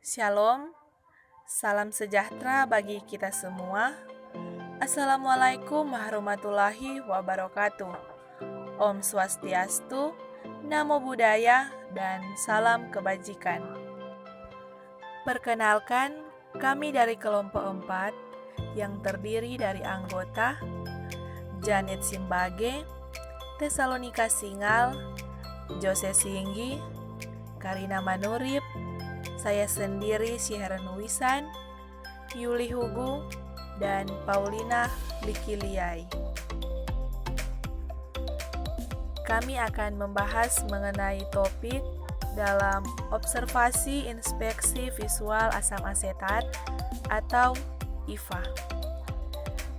Shalom, salam sejahtera bagi kita semua. Assalamualaikum warahmatullahi wabarakatuh. Om Swastiastu, Namo Buddhaya, dan salam kebajikan. Perkenalkan, kami dari kelompok 4 yang terdiri dari anggota Janet Simbage, Tesalonika Singal, Jose Singgi, Karina Manurip, saya sendiri Syihran Wisan, Yuli Hugu, dan Paulina Likiliai. Kami akan membahas mengenai topik dalam observasi inspeksi visual asam asetat atau IVA.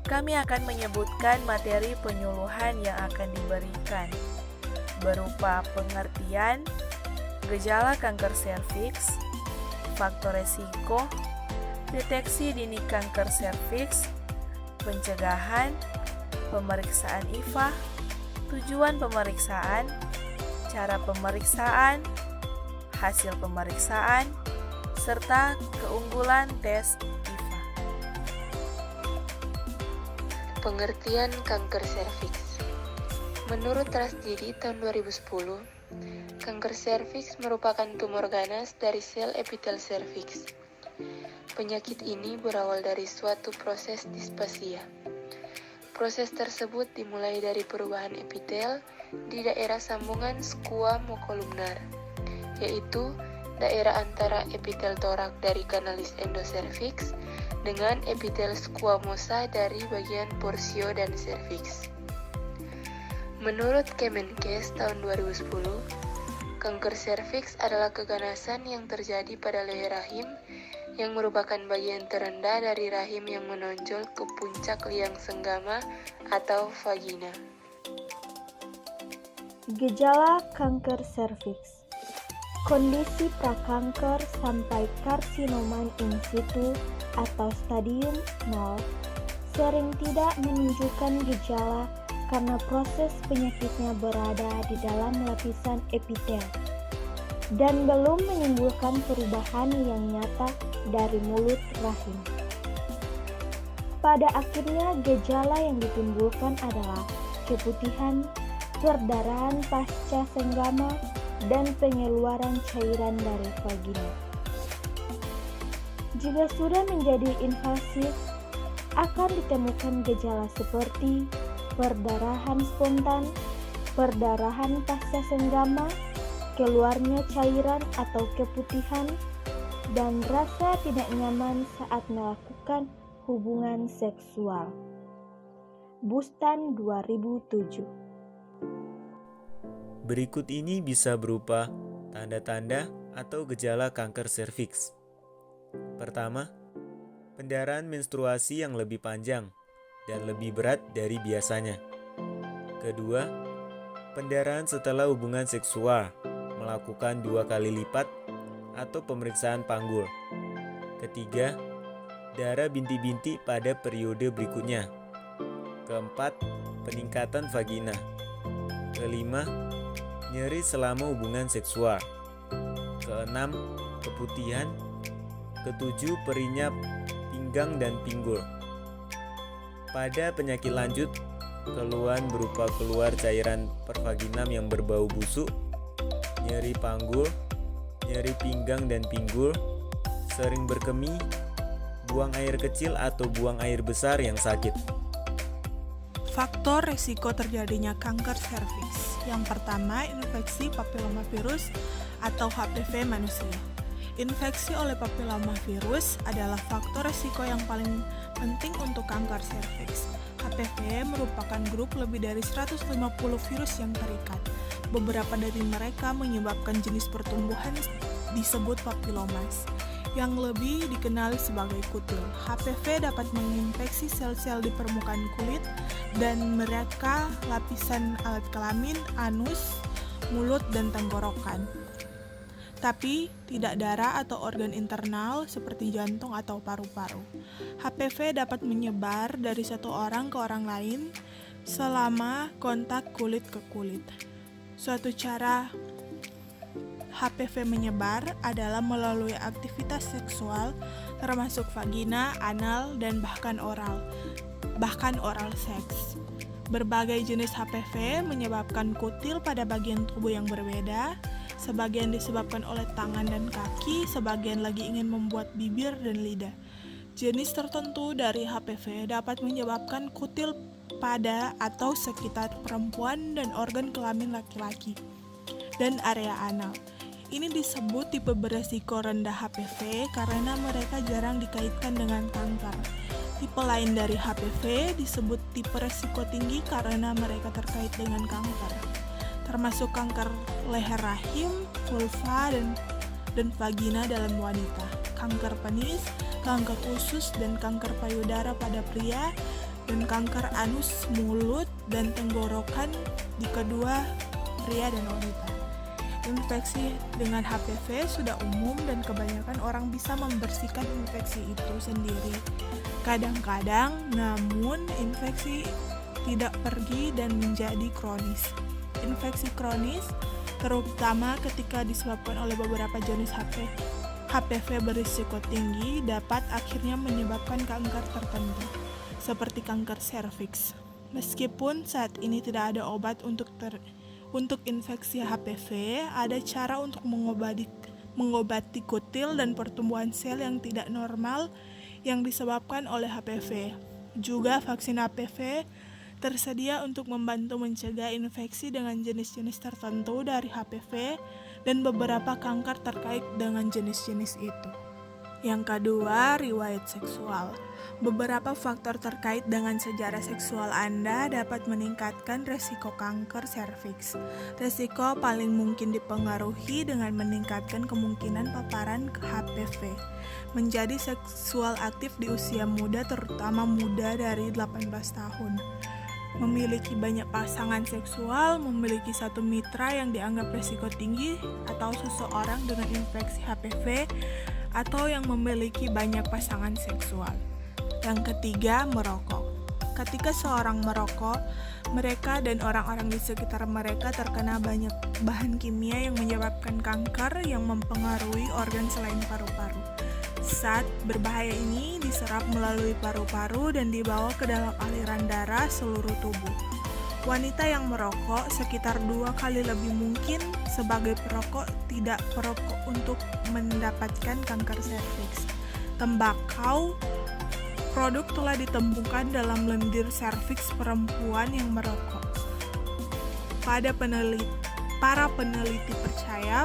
Kami akan menyebutkan materi penyuluhan yang akan diberikan berupa pengertian gejala kanker serviks, faktor resiko, deteksi dini kanker serviks, pencegahan, pemeriksaan IVA, tujuan pemeriksaan, cara pemeriksaan, hasil pemeriksaan, serta keunggulan tes IVA. Pengertian kanker serviks. Menurut Trasdidi tahun 2010, kanker serviks merupakan tumor ganas dari sel epitel serviks. Penyakit ini berawal dari suatu proses displasia. Proses tersebut dimulai dari perubahan epitel di daerah sambungan squamocolumnar, yaitu daerah antara epitel torak dari kanalis endoserviks dengan epitel squamosa dari bagian porsio dan serviks. Menurut Kemenkes tahun 2010, kanker serviks adalah keganasan yang terjadi pada leher rahim yang merupakan bagian terendah dari rahim yang menonjol ke puncak liang senggama atau vagina. Gejala kanker serviks. Kondisi prakanker sampai karsinoma in situ atau stadium 0 sering tidak menunjukkan gejala karena proses penyakitnya berada di dalam lapisan epitel dan belum menimbulkan perubahan yang nyata dari mulut rahim. Pada akhirnya gejala yang ditimbulkan adalah keputihan, perdarahan pasca senggama, dan pengeluaran cairan dari vagina. Jika sudah menjadi invasif, akan ditemukan gejala seperti perdarahan spontan, perdarahan pasca senggama, keluarnya cairan atau keputihan, dan rasa tidak nyaman saat melakukan hubungan seksual. Bustan 2007. Berikut ini bisa berupa tanda-tanda atau gejala kanker serviks. Pertama, pendarahan menstruasi yang lebih panjang dan lebih berat dari biasanya. Kedua, pendarahan setelah hubungan seksual melakukan 2 kali lipat atau pemeriksaan panggul. Ketiga, darah binti-binti pada periode berikutnya. Keempat, peningkatan vagina. Kelima, nyeri selama hubungan seksual. Keenam, keputihan. Ketujuh, perinyap pinggang dan pinggul. Pada penyakit lanjut, keluhan berupa keluar cairan pervaginam yang berbau busuk, nyeri panggul, nyeri pinggang dan pinggul, sering berkemih, buang air kecil atau buang air besar yang sakit. Faktor risiko terjadinya kanker serviks. Yang pertama, infeksi papilomavirus atau HPV manusia. Infeksi oleh papilomavirus adalah faktor risiko yang paling penting untuk kanker serviks. HPV merupakan grup lebih dari 150 virus yang terikat. Beberapa dari mereka menyebabkan jenis pertumbuhan disebut papilomas, yang lebih dikenal sebagai kutil. HPV dapat menginfeksi sel-sel di permukaan kulit dan mereka lapisan alat kelamin, anus, mulut, dan tenggorokan. Tapi tidak darah atau organ internal seperti jantung atau paru-paru. HPV dapat menyebar dari satu orang ke orang lain selama kontak kulit ke kulit. Suatu cara HPV menyebar adalah melalui aktivitas seksual termasuk vagina, anal, dan bahkan oral seks. Berbagai jenis HPV menyebabkan kutil pada bagian tubuh yang berbeda. Sebagian disebabkan oleh tangan dan kaki, sebagian lagi ingin membuat bibir dan lidah. Jenis tertentu dari HPV dapat menyebabkan kutil pada atau sekitar perempuan dan organ kelamin laki-laki dan area anal. Ini disebut tipe beresiko rendah HPV karena mereka jarang dikaitkan dengan kanker. Tipe lain dari HPV disebut tipe resiko tinggi karena mereka terkait dengan kanker, termasuk kanker leher rahim, vulva, dan vagina dalam wanita, kanker penis, kanker usus dan kanker payudara pada pria, dan kanker anus, mulut, dan tenggorokan di kedua pria dan wanita. Infeksi dengan HPV sudah umum dan kebanyakan orang bisa membersihkan infeksi itu sendiri. Kadang-kadang, namun infeksi tidak pergi dan menjadi kronis. Infeksi kronis, terutama ketika disebabkan oleh beberapa jenis HPV berisiko tinggi, dapat akhirnya menyebabkan kanker tertentu, seperti kanker serviks. Meskipun saat ini tidak ada obat untuk infeksi HPV, ada cara untuk mengobati kutil dan pertumbuhan sel yang tidak normal yang disebabkan oleh HPV. Juga vaksin HPV tersedia untuk membantu mencegah infeksi dengan jenis-jenis tertentu dari HPV dan beberapa kanker terkait dengan jenis-jenis itu. Yang kedua, riwayat seksual. Beberapa faktor terkait dengan sejarah seksual Anda dapat meningkatkan resiko kanker serviks. Resiko paling mungkin dipengaruhi dengan meningkatkan kemungkinan paparan ke HPV. Menjadi seksual aktif di usia muda, terutama muda dari 18 tahun. Memiliki banyak pasangan seksual, memiliki satu mitra yang dianggap risiko tinggi, atau seseorang dengan infeksi HPV, atau yang memiliki banyak pasangan seksual. Yang ketiga, merokok. Ketika seorang merokok, mereka dan orang-orang di sekitar mereka terkena banyak bahan kimia yang menyebabkan kanker yang mempengaruhi organ selain paru-paru. Zat berbahaya ini diserap melalui paru-paru dan dibawa ke dalam aliran darah seluruh tubuh. Wanita yang merokok sekitar 2 kali lebih mungkin sebagai perokok tidak perokok untuk mendapatkan kanker serviks. Tembakau produk telah ditemukan dalam lendir serviks perempuan yang merokok. Para peneliti percaya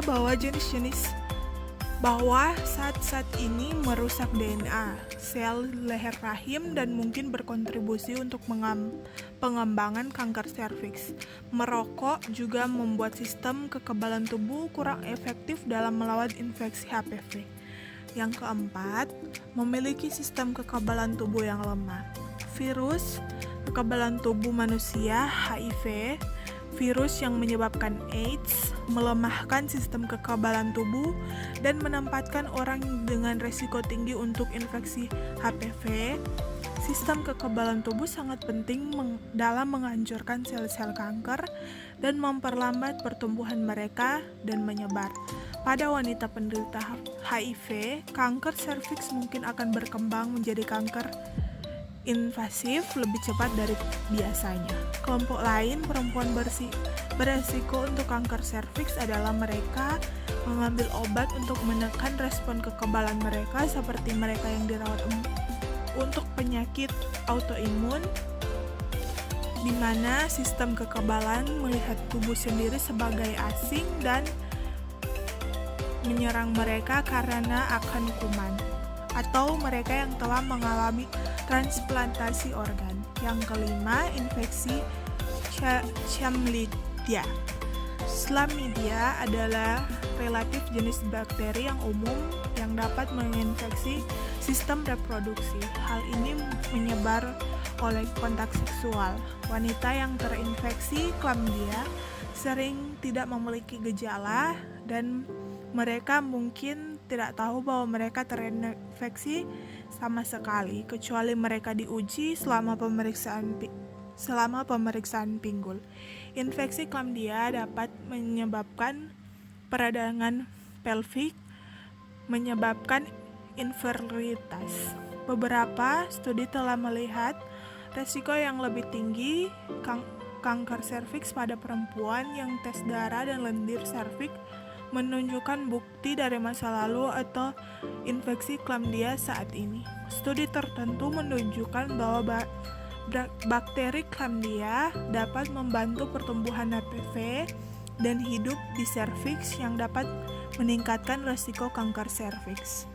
bahwa zat-zat ini merusak DNA, sel leher rahim, dan mungkin berkontribusi untuk pengembangan kanker serviks. Merokok juga membuat sistem kekebalan tubuh kurang efektif dalam melawan infeksi HPV. Yang keempat, memiliki sistem kekebalan tubuh yang lemah. Virus kekebalan tubuh manusia, HIV, virus yang menyebabkan AIDS, melemahkan sistem kekebalan tubuh dan menempatkan orang dengan risiko tinggi untuk infeksi HPV. Sistem kekebalan tubuh sangat penting dalam menghancurkan sel-sel kanker dan memperlambat pertumbuhan mereka dan menyebar. Pada wanita penderita HIV, kanker serviks mungkin akan berkembang menjadi kanker invasif lebih cepat dari biasanya. Kelompok lain perempuan beresiko untuk kanker serviks adalah mereka mengambil obat untuk menekan respon kekebalan mereka, seperti mereka yang dirawat untuk penyakit autoimun, di mana sistem kekebalan melihat tubuh sendiri sebagai asing dan menyerang mereka karena akan kuman, atau mereka yang telah mengalami transplantasi organ. Yang kelima, infeksi Chlamydia. Chlamydia adalah relatif jenis bakteri yang umum yang dapat menginfeksi sistem reproduksi. Hal ini menyebar oleh kontak seksual. Wanita yang terinfeksi Chlamydia sering tidak memiliki gejala dan mereka mungkin tidak tahu bahwa mereka terinfeksi sama sekali, kecuali mereka diuji selama pemeriksaan pinggul. Infeksi Chlamydia dapat menyebabkan peradangan pelvik menyebabkan infertilitas. Beberapa studi telah melihat resiko yang lebih tinggi kanker serviks pada perempuan yang tes darah dan lendir serviks menunjukkan bukti dari masa lalu atau infeksi chlamydia saat ini. Studi tertentu menunjukkan bahwa bakteri chlamydia dapat membantu pertumbuhan HPV dan hidup di serviks yang dapat meningkatkan risiko kanker serviks.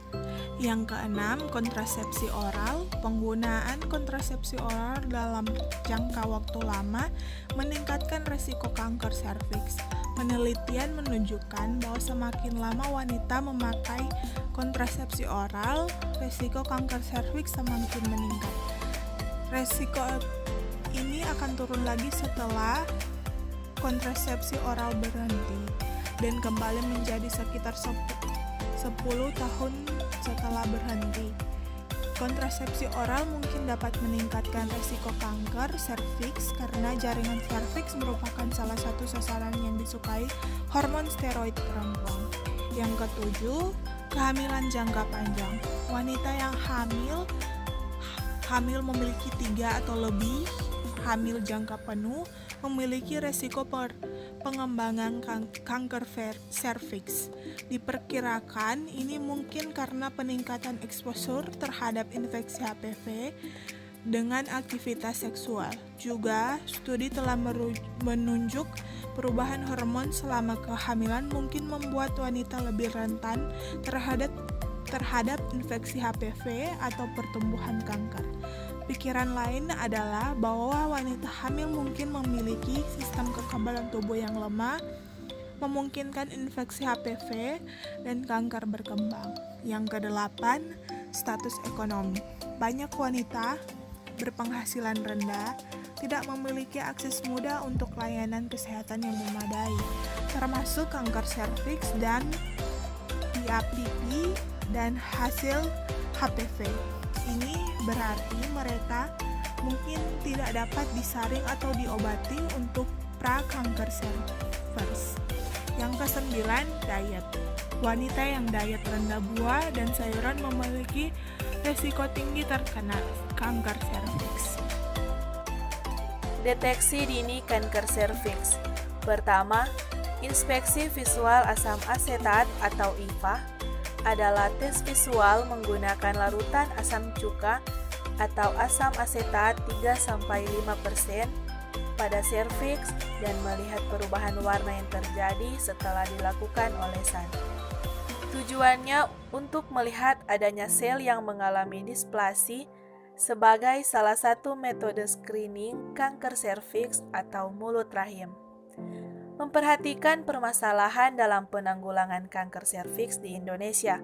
Yang keenam, kontrasepsi oral. Penggunaan kontrasepsi oral dalam jangka waktu lama meningkatkan risiko kanker serviks. Penelitian menunjukkan bahwa semakin lama wanita memakai kontrasepsi oral, risiko kanker serviks semakin meningkat. Risiko ini akan turun lagi setelah kontrasepsi oral berhenti dan kembali menjadi sekitar 10 tahun setelah berhenti. Kontrasepsi oral mungkin dapat meningkatkan risiko kanker serviks karena jaringan serviks merupakan salah satu sasaran yang disukai hormon steroid perempuan. Yang ketujuh, kehamilan jangka panjang. Wanita yang hamil memiliki 3 atau lebih hamil jangka penuh memiliki resiko pengembangan kanker serviks. Diperkirakan ini mungkin karena peningkatan eksposur terhadap infeksi HPV dengan aktivitas seksual. Juga, studi telah menunjuk perubahan hormon selama kehamilan mungkin membuat wanita lebih rentan terhadap infeksi HPV atau pertumbuhan kanker. Pikiran lain adalah bahwa wanita hamil mungkin memiliki sistem kekebalan tubuh yang lemah, memungkinkan infeksi HPV dan kanker berkembang. Yang kedelapan, status ekonomi. Banyak wanita berpenghasilan rendah tidak memiliki akses mudah untuk layanan kesehatan yang memadai, termasuk kanker serviks dan IAPP dan hasil HPV. Ini berarti mereka mungkin tidak dapat disaring atau diobati untuk pra-kanker serviks. Yang kesembilan, diet. Wanita yang diet rendah buah dan sayuran memiliki risiko tinggi terkena kanker serviks. Deteksi dini kanker serviks. Pertama, inspeksi visual asam asetat atau IVA adalah tes visual menggunakan larutan asam cuka atau asam asetat 3-5% pada serviks dan melihat perubahan warna yang terjadi setelah dilakukan olesan. Tujuannya untuk melihat adanya sel yang mengalami displasi sebagai salah satu metode screening kanker serviks atau mulut rahim. Memperhatikan permasalahan dalam penanggulangan kanker serviks di Indonesia.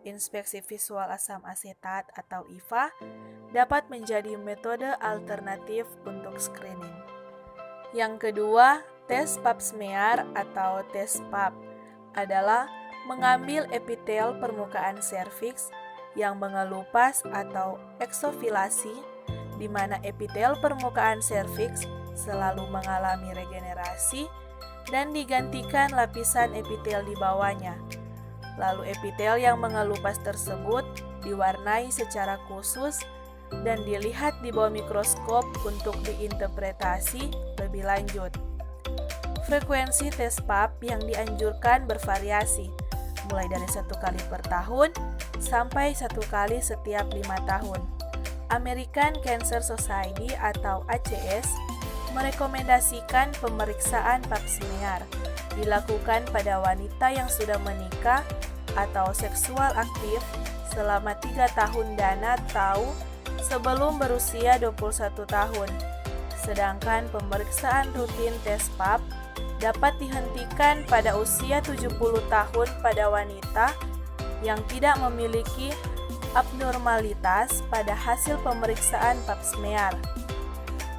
Inspeksi visual asam asetat atau IVA dapat menjadi metode alternatif untuk screening. Yang kedua, tes pap smear atau tes pap adalah mengambil epitel permukaan serviks yang mengelupas atau eksofilasi, di mana epitel permukaan serviks selalu mengalami regenerasi dan digantikan lapisan epitel di bawahnya. Lalu epitel yang mengelupas tersebut diwarnai secara khusus dan dilihat di bawah mikroskop untuk diinterpretasi lebih lanjut. Frekuensi tes pap yang dianjurkan bervariasi, mulai dari 1 kali per tahun sampai 1 kali setiap 5 tahun. American Cancer Society atau ACS merekomendasikan pemeriksaan pap smear dilakukan pada wanita yang sudah menikah atau seksual aktif selama 3 tahun dan atau sebelum berusia 21 tahun. Sedangkan pemeriksaan rutin tes pap dapat dihentikan pada usia 70 tahun pada wanita yang tidak memiliki abnormalitas pada hasil pemeriksaan pap smear.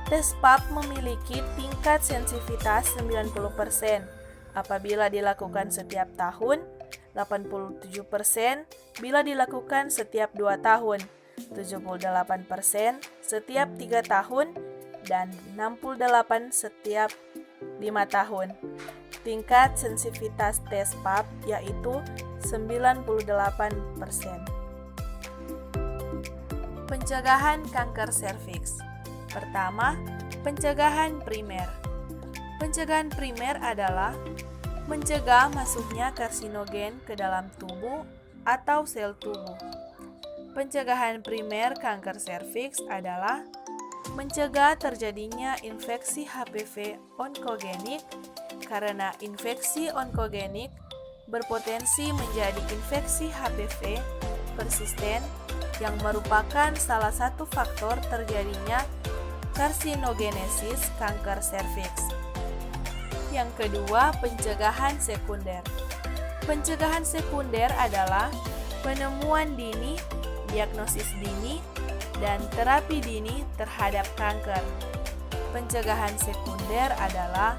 Tes pap memiliki tingkat sensitivitas 90% apabila dilakukan setiap tahun, 87% bila dilakukan setiap 2 tahun, 78% setiap 3 tahun, dan 68% setiap 5 tahun. tingkat sensitivitas tes PAP yaitu 98%. Pencegahan kanker serviks. Pertama, pencegahan primer. Pencegahan primer adalah mencegah masuknya karsinogen ke dalam tubuh atau sel tubuh. Pencegahan primer kanker serviks adalah mencegah terjadinya infeksi HPV onkogenik karena infeksi onkogenik berpotensi menjadi infeksi HPV persisten yang merupakan salah satu faktor terjadinya karsinogenesis kanker serviks. Yang kedua, pencegahan sekunder. Pencegahan sekunder adalah penemuan dini, diagnosis dini, dan terapi dini terhadap kanker. Pencegahan sekunder adalah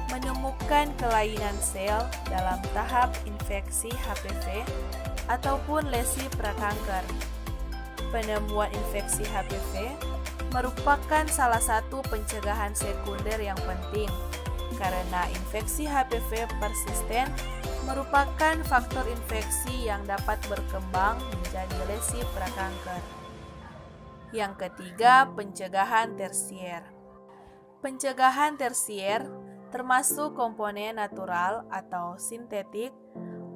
menemukan kelainan sel dalam tahap infeksi HPV ataupun lesi prakanker. Penemuan infeksi HPV merupakan salah satu pencegahan sekunder yang penting karena infeksi HPV persisten merupakan faktor infeksi yang dapat berkembang menjadi lesi prakanker. Yang ketiga, pencegahan tersier. Pencegahan tersier termasuk komponen natural atau sintetik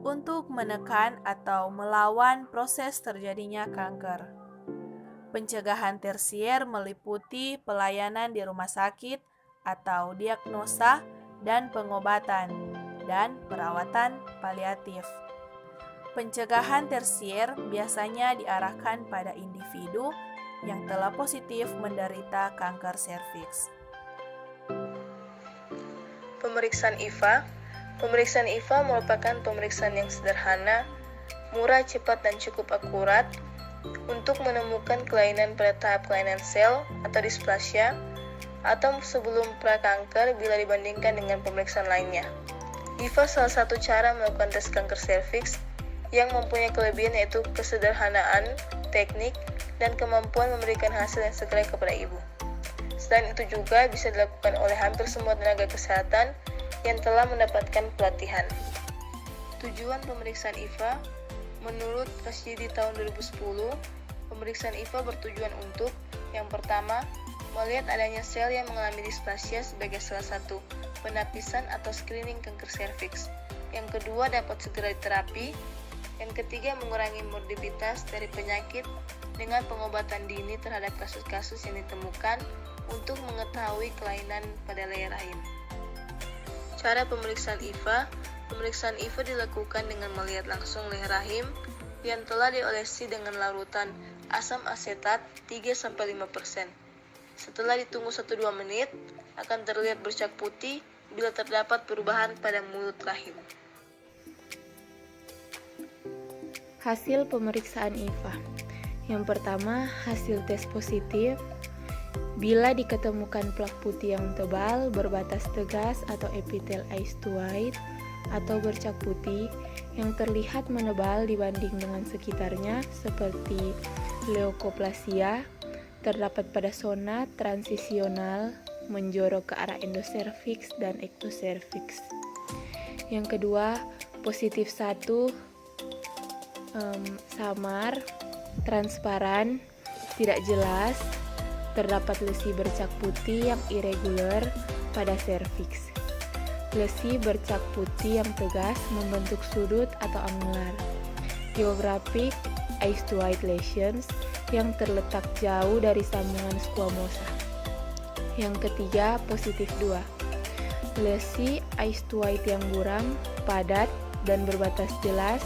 untuk menekan atau melawan proses terjadinya kanker. Pencegahan tersier meliputi pelayanan di rumah sakit atau diagnosa dan pengobatan dan perawatan paliatif. Pencegahan tersier biasanya diarahkan pada individu yang telah positif menderita kanker serviks. Pemeriksaan IVA. Pemeriksaan IVA merupakan pemeriksaan yang sederhana, murah, cepat, dan cukup akurat untuk menemukan kelainan pada tahap kelainan sel atau displasia atau sebelum prakanker bila dibandingkan dengan pemeriksaan lainnya. IVA salah satu cara melakukan tes kanker serviks yang mempunyai kelebihan yaitu kesederhanaan, teknik, dan kemampuan memberikan hasil yang segera kepada ibu. Selain itu juga bisa dilakukan oleh hampir semua tenaga kesehatan yang telah mendapatkan pelatihan. Tujuan pemeriksaan IVA menurut Rasjidi tahun 2010, pemeriksaan IVA bertujuan untuk yang pertama, melihat adanya sel yang mengalami displasia sebagai salah satu penapisan atau screening kanker serviks. Yang kedua, dapat segera diterapi. Yang ketiga, mengurangi morbiditas dari penyakit dengan pengobatan dini terhadap kasus-kasus yang ditemukan untuk mengetahui kelainan pada leher rahim. Cara pemeriksaan IVA. Pemeriksaan IVA dilakukan dengan melihat langsung leher rahim yang telah diolesi dengan larutan asam asetat 3-5%. Setelah ditunggu 1-2 menit, akan terlihat bercak putih bila terdapat perubahan pada mulut rahim. Hasil pemeriksaan IVA. Yang pertama, hasil tes positif. Bila diketemukan plak putih yang tebal, berbatas tegas atau epitel eyes to white, atau bercak putih yang terlihat menebal dibanding dengan sekitarnya seperti leukoplasia, terdapat pada zona transisional menjorok ke arah endoserviks dan ektoserviks. Yang kedua, positif 1, samar, transparan, tidak jelas, terdapat lesi bercak putih yang irregular pada serviks. Lesi bercak putih yang tegas membentuk sudut atau angular. Geographic eyes to white lesions yang terletak jauh dari sambungan squamosa. Yang ketiga, positif 2. Lesi eyes to white yang buram, padat, dan berbatas jelas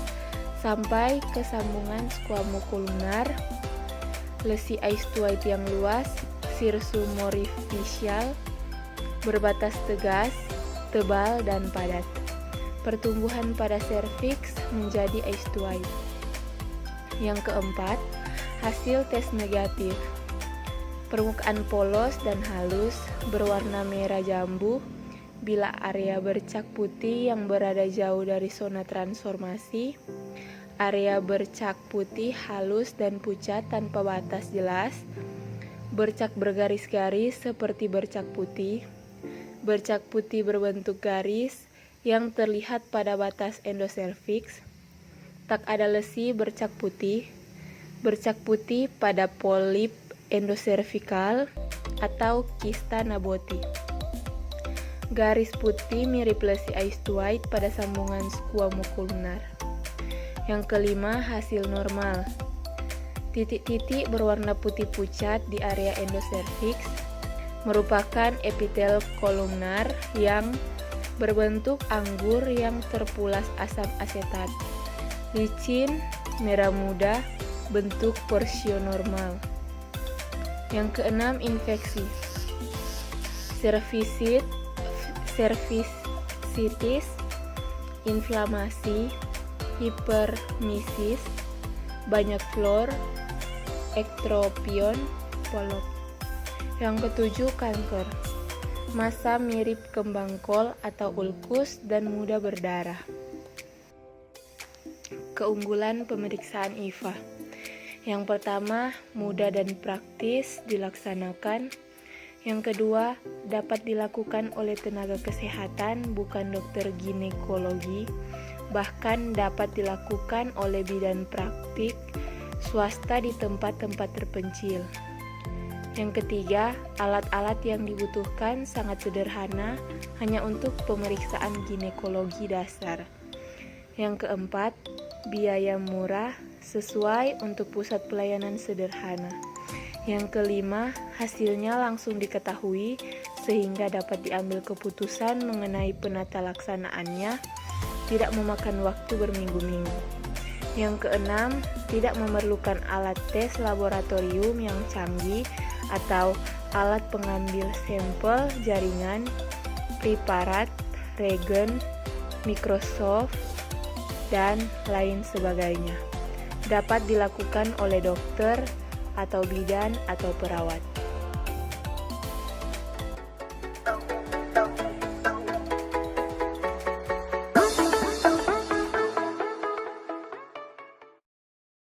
sampai ke sambungan squamokolunar. Lesi eyes to white yang luas, sirsumorifisial, berbatas tegas, tebal, dan padat. Pertumbuhan pada serviks menjadi eyes to white. Yang keempat, hasil tes negatif. Permukaan polos dan halus, berwarna merah jambu, bila area bercak putih yang berada jauh dari zona transformasi, area bercak putih halus dan pucat tanpa batas jelas, bercak bergaris-garis seperti bercak putih berbentuk garis yang terlihat pada batas endoserviks. Tak ada lesi bercak putih pada polip endoservikal atau kista naboti. Garis putih mirip lesi aistuite pada sambungan squamokulunar. Yang kelima, hasil normal. Titik-titik berwarna putih pucat di area endoserviks merupakan epitel kolumnar yang berbentuk anggur yang terpulas asam asetat. Licin, merah muda, bentuk porsionormal. Yang keenam, infeksi. Cervicitis, inflamasi, hipermesis, banyak flor, ektropion, polop. Yang ketujuh, kanker. Massa mirip kembang kol atau ulkus dan mudah berdarah. Keunggulan pemeriksaan IFA. Yang pertama, mudah dan praktis dilaksanakan. Yang kedua, dapat dilakukan oleh tenaga kesehatan bukan dokter ginekologi, bahkan dapat dilakukan oleh bidan praktik swasta di tempat-tempat terpencil. Yang ketiga, alat-alat yang dibutuhkan sangat sederhana, hanya untuk pemeriksaan ginekologi dasar. Yang keempat, biaya murah sesuai untuk pusat pelayanan sederhana. Yang kelima, hasilnya langsung diketahui sehingga dapat diambil keputusan mengenai penata laksanaannya, tidak memakan waktu berminggu-minggu. Yang keenam, tidak memerlukan alat tes laboratorium yang canggih atau alat pengambil sampel jaringan, preparat, regen, Microsoft, dan lain sebagainya. Dapat dilakukan oleh dokter atau bidan atau perawat.